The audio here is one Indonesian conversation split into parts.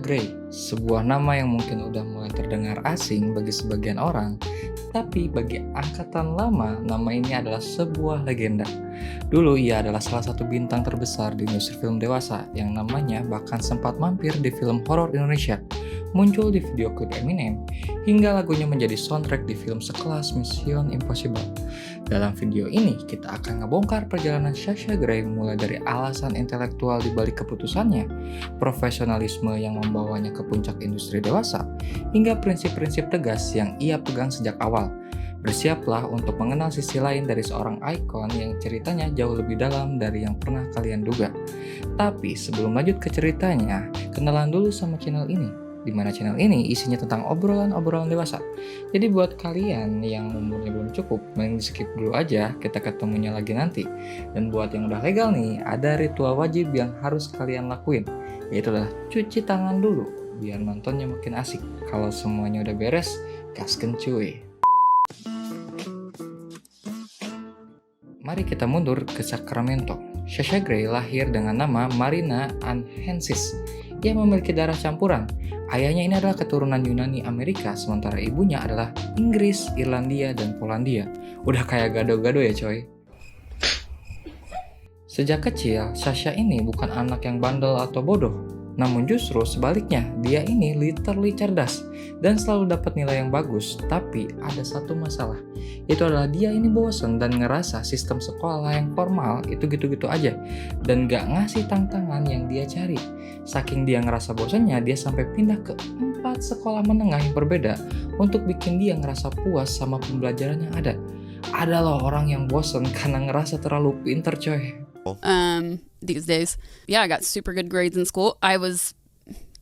Grey, sebuah nama yang mungkin udah mulai terdengar asing bagi sebagian orang, tapi bagi angkatan lama, nama ini adalah sebuah legenda. Dulu ia adalah salah satu bintang terbesar di industri film dewasa yang namanya bahkan sempat mampir di film horor Indonesia, muncul di video klip Eminem, hingga lagunya menjadi soundtrack di film sekelas Mission Impossible. Dalam video ini, kita akan ngebongkar perjalanan Sasha Grey mulai dari alasan intelektual di balik keputusannya, profesionalisme yang membawanya ke puncak industri dewasa, hingga prinsip-prinsip tegas yang ia pegang sejak awal. Bersiaplah untuk mengenal sisi lain dari seorang ikon yang ceritanya jauh lebih dalam dari yang pernah kalian duga. Tapi sebelum lanjut ke ceritanya, kenalan dulu sama channel ini. Di mana channel ini isinya tentang obrolan-obrolan dewasa. Jadi buat kalian yang umurnya belum cukup, mending di skip dulu aja, kita ketemunya lagi nanti. Dan buat yang udah legal nih, ada ritual wajib yang harus kalian lakuin, yaitu adalah cuci tangan dulu, biar nontonnya makin asik. Kalau semuanya udah beres, gaskeun cuy. Mari kita mundur ke Sacramento. Sasha Grey lahir dengan nama Marina Ann Hensis. Ia memiliki darah campuran. Ayahnya ini adalah keturunan Yunani Amerika, sementara ibunya adalah Inggris, Irlandia, dan Polandia. Udah kayak gado-gado ya coy. Sejak kecil, Sasha ini bukan anak yang bandel atau bodoh. Namun justru sebaliknya, dia ini literally cerdas dan selalu dapat nilai yang bagus. Tapi ada satu masalah, itu adalah dia ini bosen dan ngerasa sistem sekolah yang formal itu gitu-gitu aja dan gak ngasih tantangan yang dia cari. Saking dia ngerasa bosannya, dia sampai pindah ke 4 sekolah menengah yang berbeda untuk bikin dia ngerasa puas sama pembelajaran yang ada. Ada loh orang yang bosen karena ngerasa terlalu pinter coy. These days, yeah, I got super good grades in school.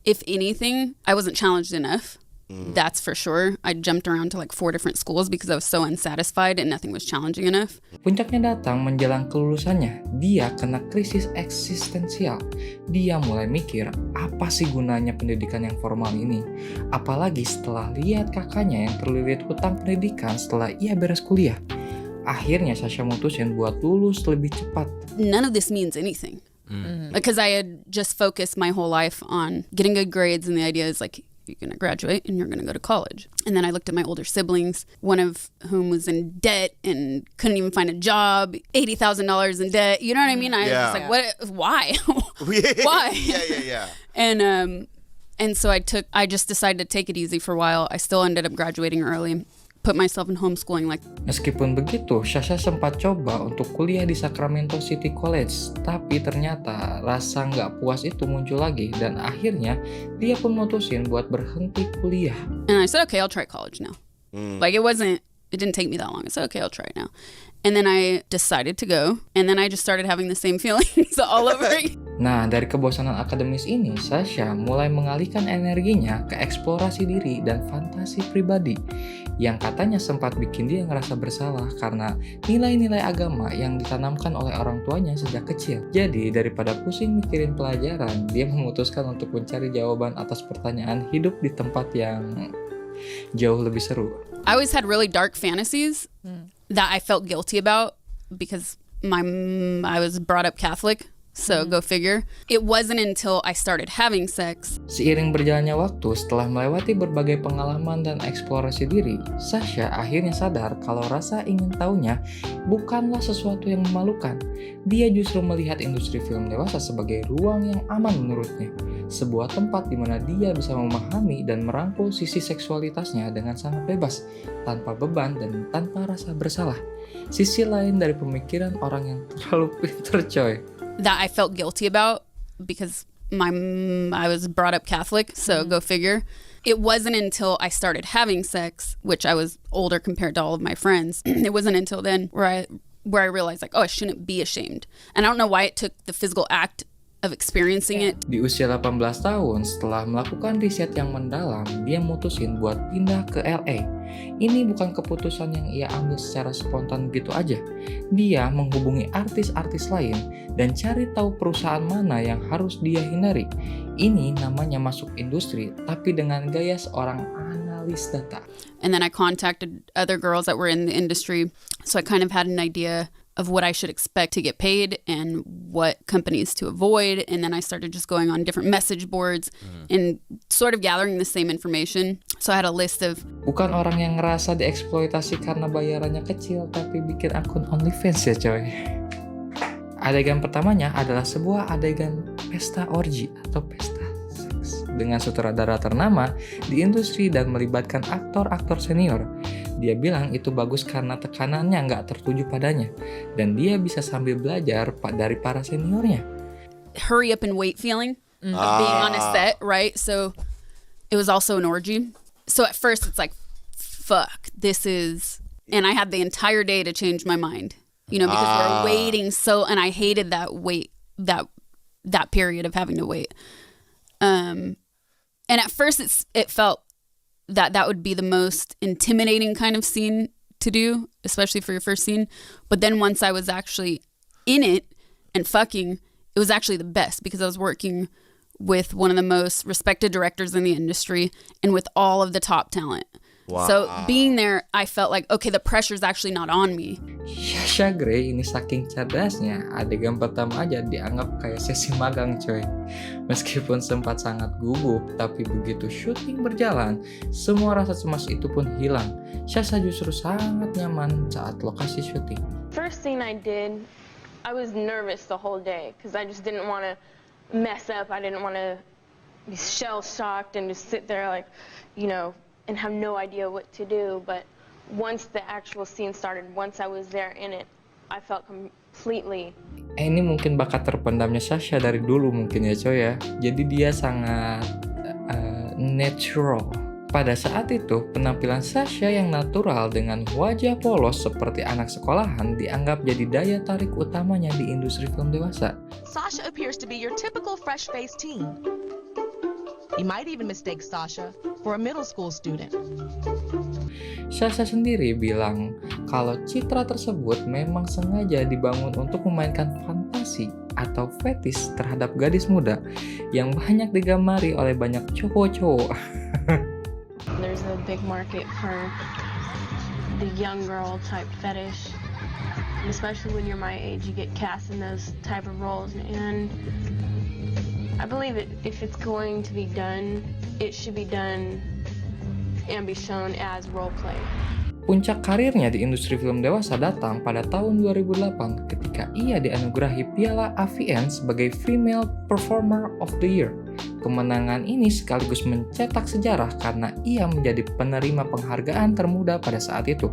If anything, I wasn't challenged enough. That's for sure. I jumped around to like 4 different schools because I was so unsatisfied and nothing was challenging enough. Puncaknya datang menjelang kelulusannya. Dia kena krisis eksistensial. Dia mulai mikir, apa sih gunanya pendidikan yang formal ini? Apalagi setelah lihat kakaknya yang terlilit hutang pendidikan setelah ia beres kuliah. Akhirnya Sasha mutusin buat lulus lebih cepat. None of this means anything. Because I had just focused my whole life on getting good grades, and the idea is like, you're going to graduate and you're going to go to college. And then I looked at my older siblings, one of whom was in debt and couldn't even find a job, $80,000 in debt. You know what I mean? I was just like, what? Why? Why? Yeah. And so I just decided to take it easy for a while. I still ended up graduating early. Put myself in homeschooling like. Meskipun begitu, Sasha sempat coba untuk kuliah di Sacramento City College, tapi ternyata rasa nggak puas itu muncul lagi dan akhirnya dia pun mutusin buat berhenti kuliah. And I said, okay, I'll try college now. Like it didn't take me that long. I said, okay, I'll try it now. And then I decided to go, and then I just started having the same feelings all over again. Nah, dari kebosanan akademis ini, Sasha mulai mengalihkan energinya ke eksplorasi diri dan fantasi pribadi yang katanya sempat bikin dia ngerasa bersalah karena nilai-nilai agama yang ditanamkan oleh orang tuanya sejak kecil. Jadi, daripada pusing mikirin pelajaran, dia memutuskan untuk mencari jawaban atas pertanyaan hidup di tempat yang jauh lebih seru. I always had really dark fantasies that I felt guilty about because I was brought up Catholic. So go figure. It wasn't until I started having sex. Seiring berjalannya waktu, setelah melewati berbagai pengalaman dan eksplorasi diri, Sasha akhirnya sadar kalau rasa ingin tahunya bukanlah sesuatu yang memalukan. Dia justru melihat industri film dewasa sebagai ruang yang aman menurutnya. Sebuah tempat di mana dia bisa memahami dan merangkul sisi seksualitasnya dengan sangat bebas, tanpa beban dan tanpa rasa bersalah. Sisi lain dari pemikiran orang yang terlalu pinter coy. That I felt guilty about because I was brought up Catholic, so go figure. It wasn't until I started having sex, which I was older compared to all of my friends. It wasn't until then where I realized like, oh, I shouldn't be ashamed. And I don't know why it took the physical act of experiencing it. Di usia 18 tahun, setelah melakukan riset yang mendalam, dia mutusin buat pindah ke LA. Ini bukan keputusan yang ia ambil secara spontan gitu aja. Dia menghubungi artis-artis lain dan cari tahu perusahaan mana yang harus dia hindari. Ini namanya masuk industri, tapi dengan gaya seorang analis data. And then I contacted other girls that were in the industry, so I kind of had an idea of what I should expect to get paid and what companies to avoid. And then I started just going on different message boards and sort of gathering the same information. So I had a list of... Bukan orang yang ngerasa dieksploitasi karena bayarannya kecil, tapi bikin akun OnlyFans ya coy. Adegan pertamanya adalah sebuah adegan pesta orgi atau pesta seks dengan sutradara ternama di industri dan melibatkan aktor-aktor senior. Dia bilang itu bagus karena tekanannya nggak tertuju padanya dan dia bisa sambil belajar dari para seniornya. Hurry up and wait feeling of being on a set, right? So it was also an orgy. So at first it's like, fuck, this is... And I had the entire day to change my mind, you know, because we're waiting and I hated that wait, that period of having to wait. And at first it felt that would be the most intimidating kind of scene to do, especially for your first scene. But then once I was actually in it and fucking, it was actually the best because I was working with one of the most respected directors in the industry and with all of the top talent. Wow. So being there, I felt like, okay, the pressure's actually not on me. Sasha Grey ini saking cerdasnya, adegan pertama aja dianggap kayak sesi magang coy. Meskipun sempat sangat gugup, tapi begitu syuting berjalan, semua rasa cemas itu pun hilang. Sasha justru sangat nyaman saat lokasi syuting. First scene I did, I was nervous the whole day because I just didn't want to mess up. I didn't want to be shell-shocked and just sit there like, you know, and have no idea what to do. But once the actual scene started, once I was there in it, I felt completely... Ini mungkin bakat terpendamnya Sasha dari dulu mungkin ya coy ya. Jadi dia sangat natural. Pada saat itu, penampilan Sasha yang natural dengan wajah polos seperti anak sekolahan dianggap jadi daya tarik utamanya di industri film dewasa. Sasha appears to be your typical fresh-faced teen. You might even mistake Sasha for a middle school student. Sasha sendiri bilang kalau citra tersebut memang sengaja dibangun untuk memainkan fantasi atau fetis terhadap gadis muda yang banyak digamari oleh banyak cowok-cowok. There's a big market for the young girl type fetish. And especially when you're my age, you get cast in those type of roles. And I believe if it's going to be done, it should be done and be shown as role play. Puncak karirnya di industri film dewasa datang pada tahun 2008 ketika ia dianugerahi Piala AVN sebagai Female Performer of the Year. Kemenangan ini sekaligus mencetak sejarah karena ia menjadi penerima penghargaan termuda pada saat itu.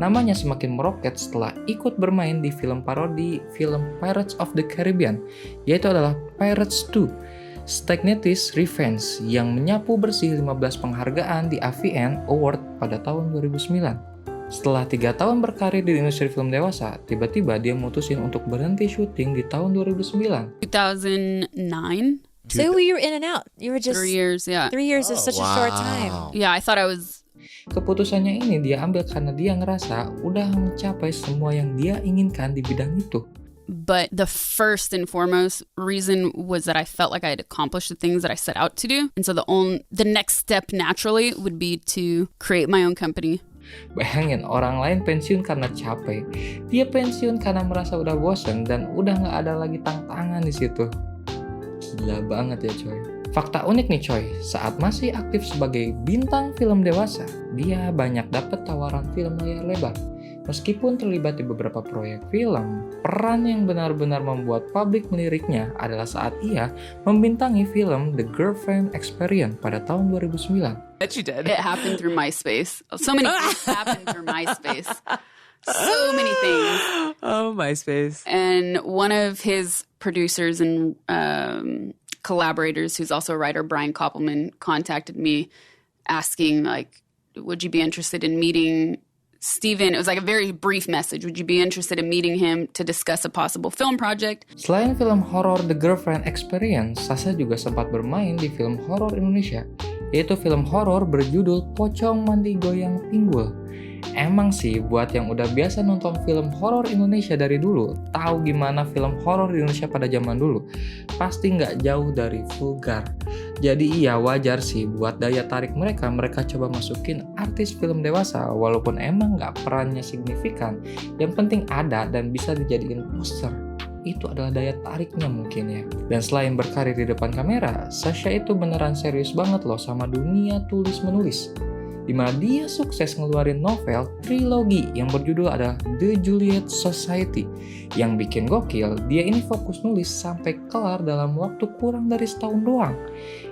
Namanya semakin meroket setelah ikut bermain di film parodi film Pirates of the Caribbean, yaitu adalah Pirates 2, Stagnatis Revenge yang menyapu bersih 15 penghargaan di AVN Award pada tahun 2009. Setelah 3 tahun berkarir di industri film dewasa, tiba-tiba dia mutusin untuk berhenti syuting di tahun 2009. 2009. So you were in and out. You were just 3 years, yeah. 3 years is such a short time. Yeah, I thought I was... Keputusannya ini dia ambil karena dia ngerasa udah mencapai semua yang dia inginkan di bidang itu. But the first and foremost reason was that I felt like I had accomplished the things that I set out to do. And so the next step naturally would be to create my own company. Bayangin orang lain pensiun karena capek. Dia pensiun karena merasa udah bosen dan udah gak ada lagi tantangan di situ. Gila banget ya coy. Fakta unik nih coy, saat masih aktif sebagai bintang film dewasa, dia banyak dapat tawaran film layar lebar. Meskipun terlibat di beberapa proyek film, peran yang benar-benar membuat publik meliriknya adalah saat ia membintangi film The Girlfriend Experience pada tahun 2009. Bet you did. It happened through MySpace. So many things happened through MySpace. So many things. Oh, MySpace. And one of his producers and collaborators, who's also a writer, Brian Koppelman, contacted me asking, like, would you be interested in meeting Steven? It was like a very brief message. Would you be interested in meeting him to discuss a possible film project? Selain film horor The Girlfriend Experience, Sasha juga sempat bermain di film horor Indonesia, yaitu film horor berjudul Pocong Mandi Goyang Pinggul. Emang sih, buat yang udah biasa nonton film horor Indonesia dari dulu, tahu gimana film horor Indonesia pada zaman dulu, pasti nggak jauh dari vulgar. Jadi iya wajar sih buat daya tarik mereka coba masukin artis film dewasa walaupun emang nggak perannya signifikan. Yang penting ada dan bisa dijadiin poster. Itu adalah daya tariknya mungkin ya. Dan selain berkarir di depan kamera, Sasha itu beneran serius banget loh sama dunia tulis-menulis. Dimana dia sukses ngeluarin novel trilogi yang berjudul adalah The Juliet Society. Yang bikin gokil, dia ini fokus nulis sampai kelar dalam waktu kurang dari setahun doang.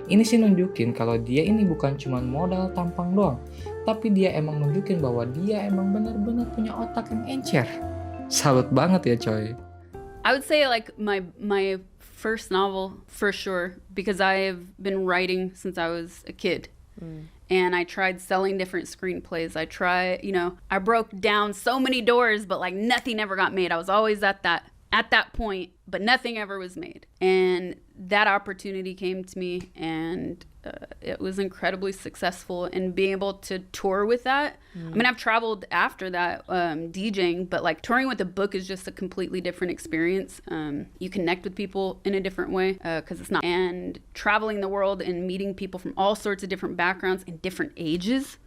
Ini sih nunjukin kalau dia ini bukan cuma modal tampang doang, tapi dia emang nunjukin bahwa dia emang benar-benar punya otak yang encer. Salut banget ya coy. I would say like my first novel for sure, because I've been writing since I was a kid. And I tried selling different screenplays. I broke down so many doors, but like nothing ever got made. I was always at that point, but nothing ever was made. And that opportunity came to me, and it was incredibly successful. And being able to tour with that, I mean, I've traveled after that DJing, but like touring with a book is just a completely different experience. You connect with people in a different way because it's not. And traveling the world and meeting people from all sorts of different backgrounds and different ages.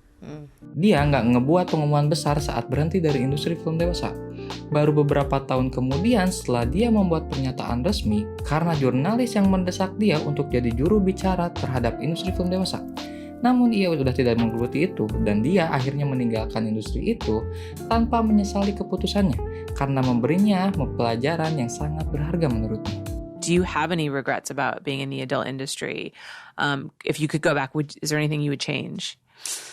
Dia nggak ngebuat pengumuman besar saat berhenti dari industri film dewasa. Baru beberapa tahun kemudian setelah dia membuat pernyataan resmi karena jurnalis yang mendesak dia untuk jadi juru bicara terhadap industri film dewasa. Namun ia sudah tidak menggeluti itu dan dia akhirnya meninggalkan industri itu tanpa menyesali keputusannya karena memberinya pelajaran yang sangat berharga menurutnya. Do you have any regrets about being in the adult industry? If you could go back, is there anything you would change?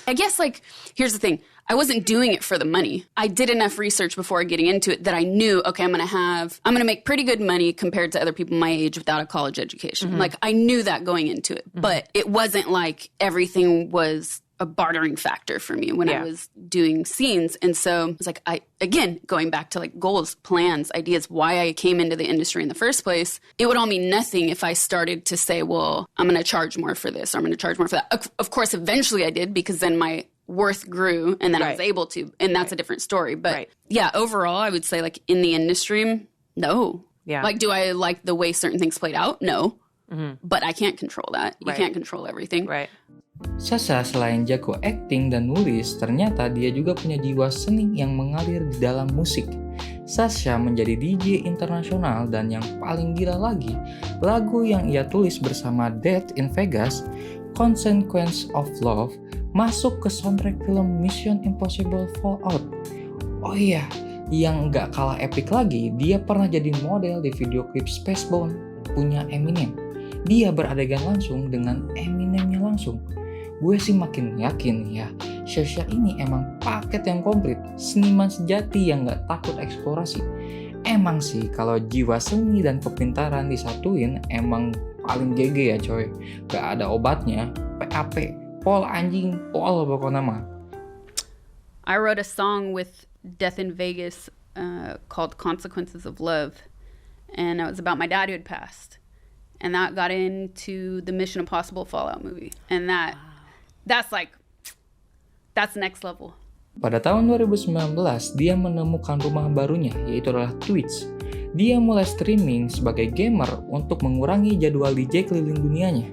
I guess, like, here's the thing. I wasn't doing it for the money. I did enough research before getting into it that I knew, okay, I'm going to make pretty good money compared to other people my age without a college education. Like, I knew that going into it. But it wasn't like everything was a bartering factor for me when I was doing scenes. And so it's like, again, going back to like goals, plans, ideas, why I came into the industry in the first place, it would all mean nothing if I started to say, well, I'm going to charge more for this, or I'm going to charge more for that. Of course, eventually I did, because then my worth grew and then I was able to, and that's a different story. But yeah, overall, I would say like in the industry, no. Yeah. Like, do I like the way certain things played out? No. But I can't control that. You can't control everything. Right. Sasha selain jago acting dan nulis, ternyata dia juga punya jiwa seni yang mengalir di dalam musik. Sasha menjadi DJ internasional dan yang paling gila lagi, lagu yang ia tulis bersama Death in Vegas, Consequence of Love, masuk ke soundtrack film Mission Impossible Fallout. Oh iya, yang gak kalah epic lagi, dia pernah jadi model di video klip Spacebound punya Eminem. Dia beradegan langsung dengan Eminemnya langsung. Gue sih makin yakin ya, Sasha ini emang paket yang komplit, seniman sejati yang gak takut eksplorasi. Emang sih kalau jiwa seni dan kepintaran disatuin emang paling GG ya coy. Gak ada obatnya, PAP, pol anjing, pol pokoknya mah. I wrote a song with Death in Vegas called Consequences of Love, and it was about my dad who had passed. And that got into the Mission Impossible Fallout movie. And that's next level. Pada tahun 2019, dia menemukan rumah barunya, yaitu adalah Twitch. Dia mulai streaming sebagai gamer untuk mengurangi jadwal DJ keliling dunianya.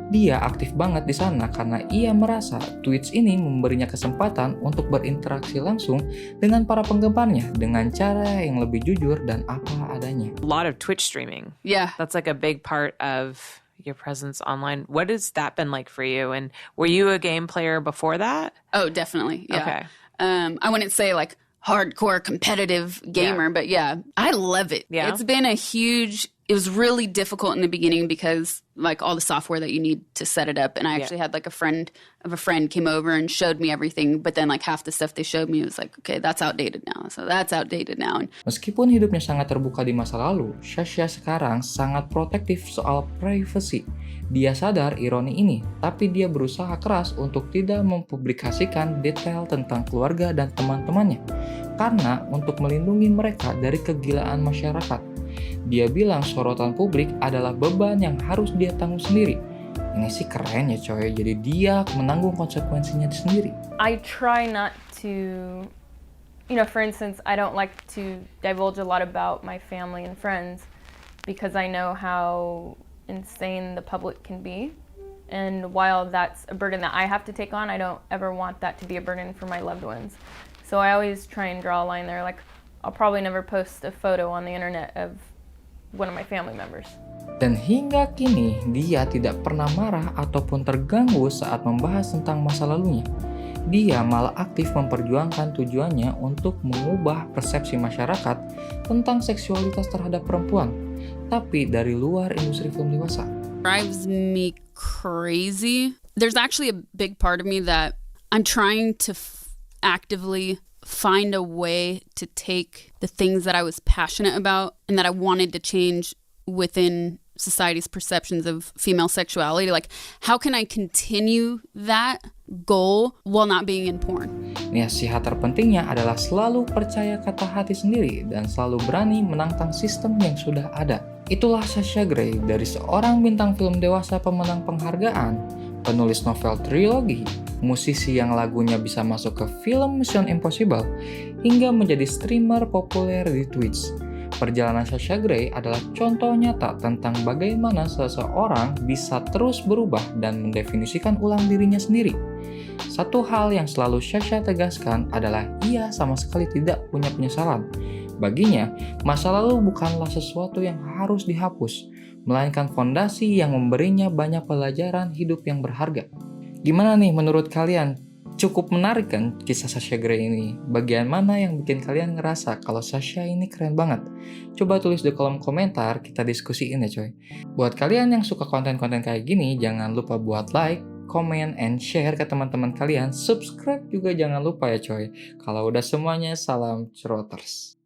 Dia aktif banget di sana karena ia merasa Twitch ini memberinya kesempatan untuk berinteraksi langsung dengan para penggemarnya dengan cara yang lebih jujur dan apa adanya. A lot of Twitch streaming. Yeah. That's like a big part of your presence online. What has that been like for you? And were you a game player before that? Oh, definitely. Yeah. Okay. I wouldn't say like hardcore competitive gamer, but yeah, I love it. Yeah. It was really difficult in the beginning because like all the software that you need to set it up. And I actually had like a friend of a friend came over and showed me everything. But then like half the stuff they showed me was like, okay, that's outdated now. So that's outdated now. Meskipun hidupnya sangat terbuka di masa lalu, Sasha sekarang sangat protektif soal privacy. Dia sadar ironi ini, tapi dia berusaha keras untuk tidak mempublikasikan detail tentang keluarga dan teman-temannya. Karena untuk melindungi mereka dari kegilaan masyarakat. Dia bilang sorotan publik adalah beban yang harus dia tanggung sendiri. Ini sih keren ya coy, jadi dia menanggung konsekuensinya sendiri. I try not to, for instance, I don't like to divulge a lot about my family and friends because I know how insane the public can be. And while that's a burden that I have to take on, I don't ever want that to be a burden for my loved ones. So I always try and draw a line there. Like, I'll probably never post a photo on the internet of one of my family members. Dan hingga kini, dia tidak pernah marah ataupun terganggu saat membahas tentang masa lalunya. Dia malah aktif memperjuangkan tujuannya untuk mengubah persepsi masyarakat tentang seksualitas terhadap perempuan, tapi dari luar industri film dewasa. Drives me crazy. There's actually a big part of me that I'm trying to actively find a way to take the things that I was passionate about and that I wanted to change within society's perceptions of female sexuality. Like, how can I continue that goal while not being in porn? Nasihat terpentingnya adalah selalu percaya kata hati sendiri dan selalu berani menantang sistem yang sudah ada. Itulah Sasha Grey, dari seorang bintang film dewasa pemenang penghargaan, penulis novel trilogi, musisi yang lagunya bisa masuk ke film Mission Impossible, hingga menjadi streamer populer di Twitch. Perjalanan Sasha Grey adalah contoh nyata tentang bagaimana seseorang bisa terus berubah dan mendefinisikan ulang dirinya sendiri. Satu hal yang selalu Sasha tegaskan adalah ia sama sekali tidak punya penyesalan. Baginya, masa lalu bukanlah sesuatu yang harus dihapus, melainkan fondasi yang memberinya banyak pelajaran hidup yang berharga. Gimana nih menurut kalian? Cukup menarik kan kisah Sasha Grey ini? Bagian mana yang bikin kalian ngerasa kalau Sasha ini keren banget? Coba tulis di kolom komentar, kita diskusiin ya coy. Buat kalian yang suka konten-konten kayak gini, jangan lupa buat like, comment, and share ke teman-teman kalian. Subscribe juga jangan lupa ya coy. Kalau udah semuanya, salam Ceroters.